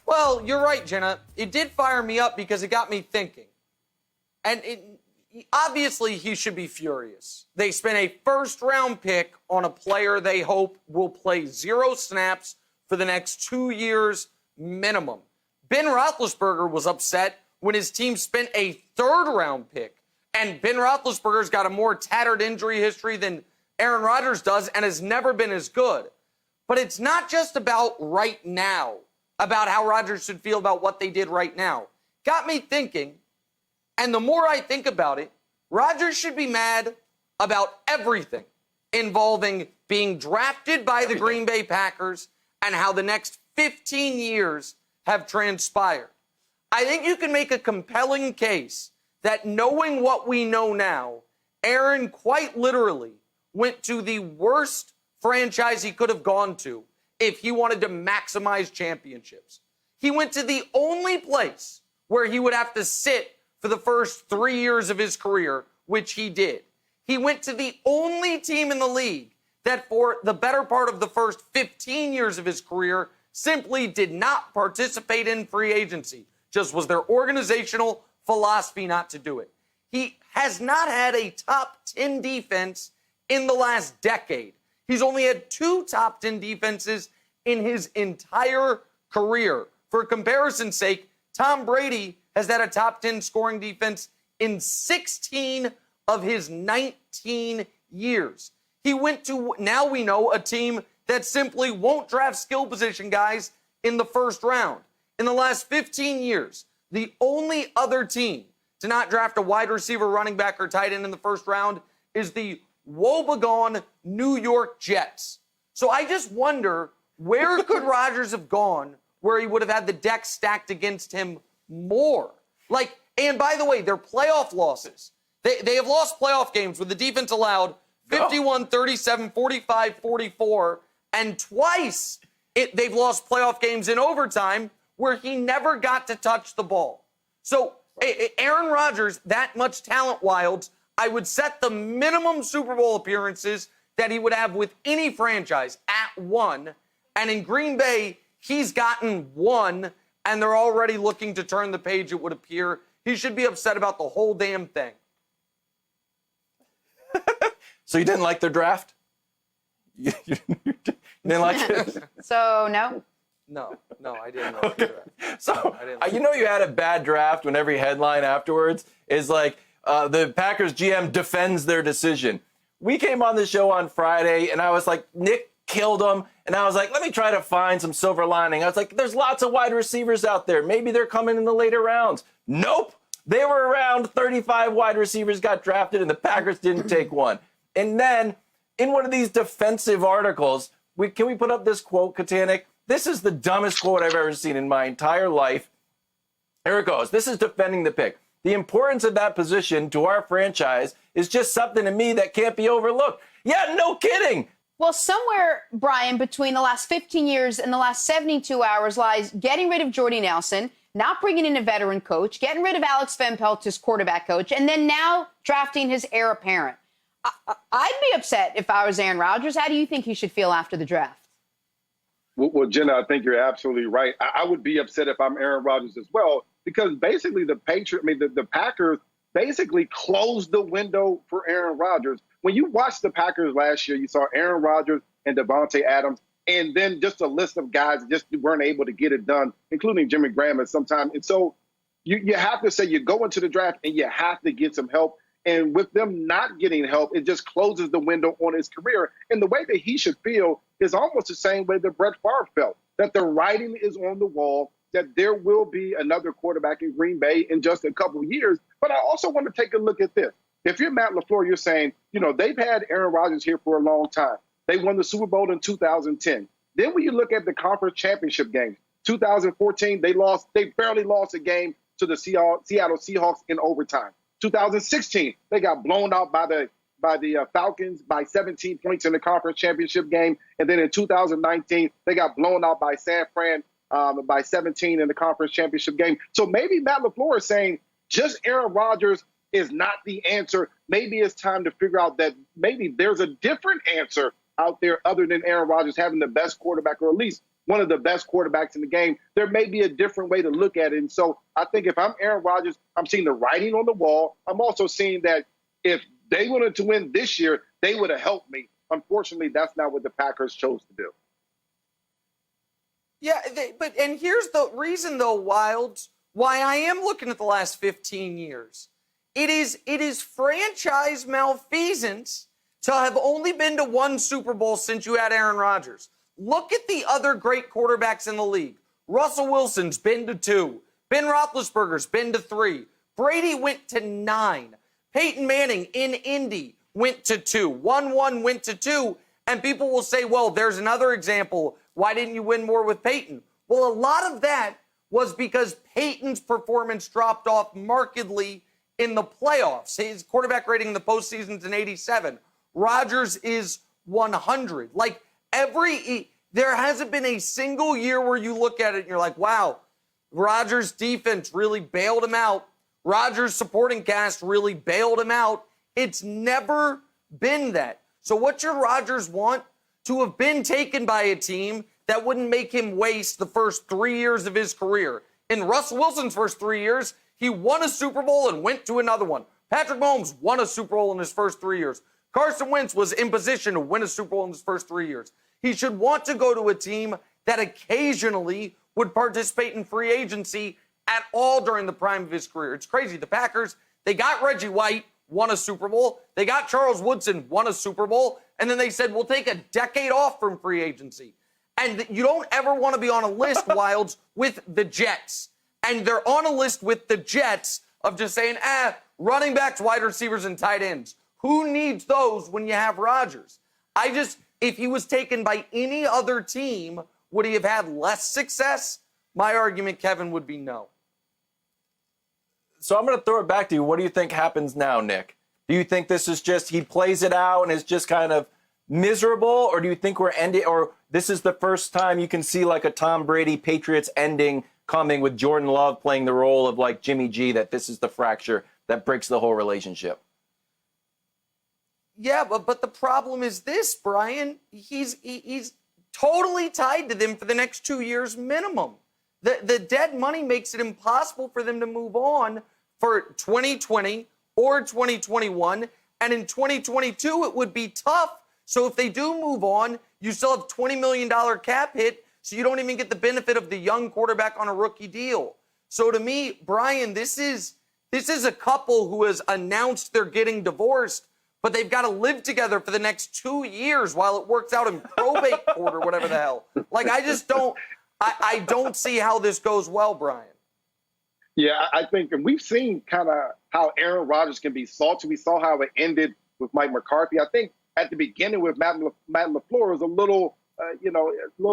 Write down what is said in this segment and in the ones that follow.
Well, you're right, Jenna. It did fire me up because it got me thinking. And obviously, he should be furious. They spent a first-round pick on a player they hope will play 0 snaps for the next 2 years minimum. Ben Roethlisberger was upset when his team spent a third-round pick. And Ben Roethlisberger's got a more tattered injury history than Aaron Rodgers does and has never been as good. But it's not just about right now, about how Rodgers should feel about what they did right now. Got me thinking, and the more I think about it, Rodgers should be mad about everything involving being drafted by the Green Bay Packers and how the next 15 years have transpired. I think you can make a compelling case that knowing what we know now, Aaron quite literally went to the worst franchise he could have gone to if he wanted to maximize championships. He went to the only place where he would have to sit for the first 3 years of his career, which he did. He went to the only team in the league that for the better part of the first 15 years of his career simply did not participate in free agency. Just was their organizational philosophy not to do it. He has not had a top 10 defense in the last decade. He's only had 2 top 10 defenses in his entire career. For comparison's sake, Tom Brady has had a top 10 scoring defense in 16 of his 19 years. He went to, now we know, a team that simply won't draft skill position guys in the first round. In the last 15 years, the only other team to not draft a wide receiver, running back, or tight end in the first round is the woebegone New York Jets. So I just wonder, where could Rodgers have gone where he would have had the deck stacked against him more? Like, and by the way, their playoff losses, they have lost playoff games where the defense allowed 51, 37, 45, 44, and twice they've lost playoff games in overtime where he never got to touch the ball. So Aaron Rodgers, that much talent, Wildes, I would set the minimum Super Bowl appearances that he would have with any franchise at 1. And in Green Bay, he's gotten 1, and they're already looking to turn the page, it would appear. He should be upset about the whole damn thing. So you didn't like their draft? You didn't like it? So, no? No, I didn't like Okay. that. So, No, you know you had a bad draft when every headline afterwards is like, the Packers GM defends their decision. We came on the show on Friday, and I was like, Nick killed him. And I was like, let me try to find some silver lining. I was like, there's lots of wide receivers out there. Maybe they're coming in the later rounds. Nope. They were around 35 wide receivers got drafted, and the Packers didn't take one. And then, in one of these defensive articles, can we put up this quote, Katanik? This is the dumbest quote I've ever seen in my entire life. Here it goes. This is defending the pick. The importance of that position to our franchise is just something to me that can't be overlooked. Yeah, no kidding. Well, somewhere, Brian, between the last 15 years and the last 72 hours lies getting rid of Jordy Nelson, not bringing in a veteran coach, getting rid of Alex Van Pelt, his quarterback coach, and then now drafting his heir apparent. I'd be upset if I was Aaron Rodgers. How do you think he should feel after the draft? Well, Jenna, I think you're absolutely right. I would be upset if I'm Aaron Rodgers as well, because basically the Packers basically closed the window for Aaron Rodgers. When you watched the Packers last year, you saw Aaron Rodgers and Devontae Adams, and then just a list of guys that just weren't able to get it done, including Jimmy Graham at some time. And so you have to say you go into the draft and you have to get some help. And with them not getting help, it just closes the window on his career. And the way that he should feel is almost the same way that Brett Favre felt, that the writing is on the wall, that there will be another quarterback in Green Bay in just a couple of years. But I also want to take a look at this. If you're Matt LaFleur, you're saying, they've had Aaron Rodgers here for a long time. They won the Super Bowl in 2010. Then when you look at the conference championship games, 2014, they barely lost a game to the Seattle Seahawks in overtime. 2016, they got blown out by the Falcons by 17 points in the conference championship game. And then in 2019, they got blown out by San Fran by 17 in the conference championship game. So maybe Matt LaFleur is saying just Aaron Rodgers is not the answer. Maybe it's time to figure out that maybe there's a different answer out there other than Aaron Rodgers having the best quarterback, or at least one of the best quarterbacks in the game. There may be a different way to look at it. And so I think if I'm Aaron Rodgers, I'm seeing the writing on the wall. I'm also seeing that if they wanted to win this year, they would have helped me. Unfortunately, that's not what the Packers chose to do. Yeah, and here's the reason, though, Wildes, why I am looking at the last 15 years. It is franchise malfeasance to have only been to one Super Bowl since you had Aaron Rodgers. Look at the other great quarterbacks in the league. Russell Wilson's been to 2. Ben Roethlisberger's been to 3. Brady went to 9. Peyton Manning in Indy went to 2. 1-1 went to 2. And people will say, well, there's another example. Why didn't you win more with Peyton? Well, a lot of that was because Peyton's performance dropped off markedly in the playoffs. His quarterback rating in the postseason is an 87. Rodgers is 100. Like, there hasn't been a single year where you look at it and you're like, wow, Rodgers' defense really bailed him out. Rodgers' supporting cast really bailed him out. It's never been that. So what should Rodgers want? To have been taken by a team that wouldn't make him waste the first 3 years of his career. In Russell Wilson's first 3 years, he won a Super Bowl and went to another one. Patrick Mahomes won a Super Bowl in his first 3 years. Carson Wentz was in position to win a Super Bowl in his first 3 years. He should want to go to a team that occasionally would participate in free agency at all during the prime of his career. It's crazy. The Packers, they got Reggie White, won a Super Bowl. They got Charles Woodson, won a Super Bowl. And then they said, we'll take a decade off from free agency. And you don't ever want to be on a list, Wildes, with the Jets. And they're on a list with the Jets of just saying, running backs, wide receivers, and tight ends. Who needs those when you have Rodgers? If he was taken by any other team, would he have had less success? My argument, Kevin, would be no. So I'm going to throw it back to you. What do you think happens now, Nick? Do you think this is just he plays it out and is just kind of miserable? Or do you think we're ending, or this is the first time you can see like a Tom Brady Patriots ending coming with Jordan Love playing the role of like Jimmy G, that this is the fracture that breaks the whole relationship? Yeah, but the problem is this, Brian. He's totally tied to them for the next 2 years minimum. The dead money makes it impossible for them to move on for 2020 or 2021. And in 2022, it would be tough. So if they do move on, you still have $20 million cap hit, so you don't even get the benefit of the young quarterback on a rookie deal. So to me, Brian, this is a couple who has announced they're getting divorced, but they've got to live together for the next 2 years while it works out in probate court or whatever the hell. Like, I don't see how this goes well, Brian. Yeah, I think, and we've seen kind of how Aaron Rodgers can be salty. We saw how it ended with Mike McCarthy. I think at the beginning with Matt LaFleur was a little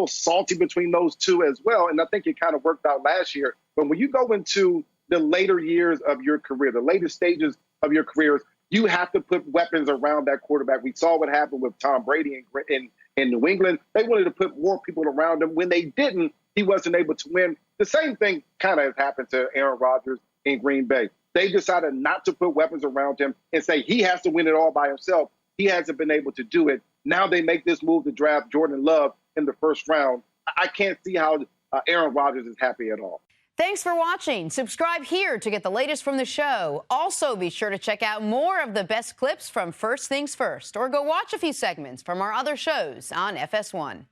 salty between those two as well. And I think it kind of worked out last year. But when you go into the later years of your career, the later stages of your careers, you have to put weapons around that quarterback. We saw what happened with Tom Brady in New England. They wanted to put more people around him. When they didn't, he wasn't able to win. The same thing kind of has happened to Aaron Rodgers in Green Bay. They decided not to put weapons around him and say he has to win it all by himself. He hasn't been able to do it. Now they make this move to draft Jordan Love in the first round. I can't see how Aaron Rodgers is happy at all. Thanks for watching. Subscribe here to get the latest from the show. Also, be sure to check out more of the best clips from First Things First, or go watch a few segments from our other shows on FS1.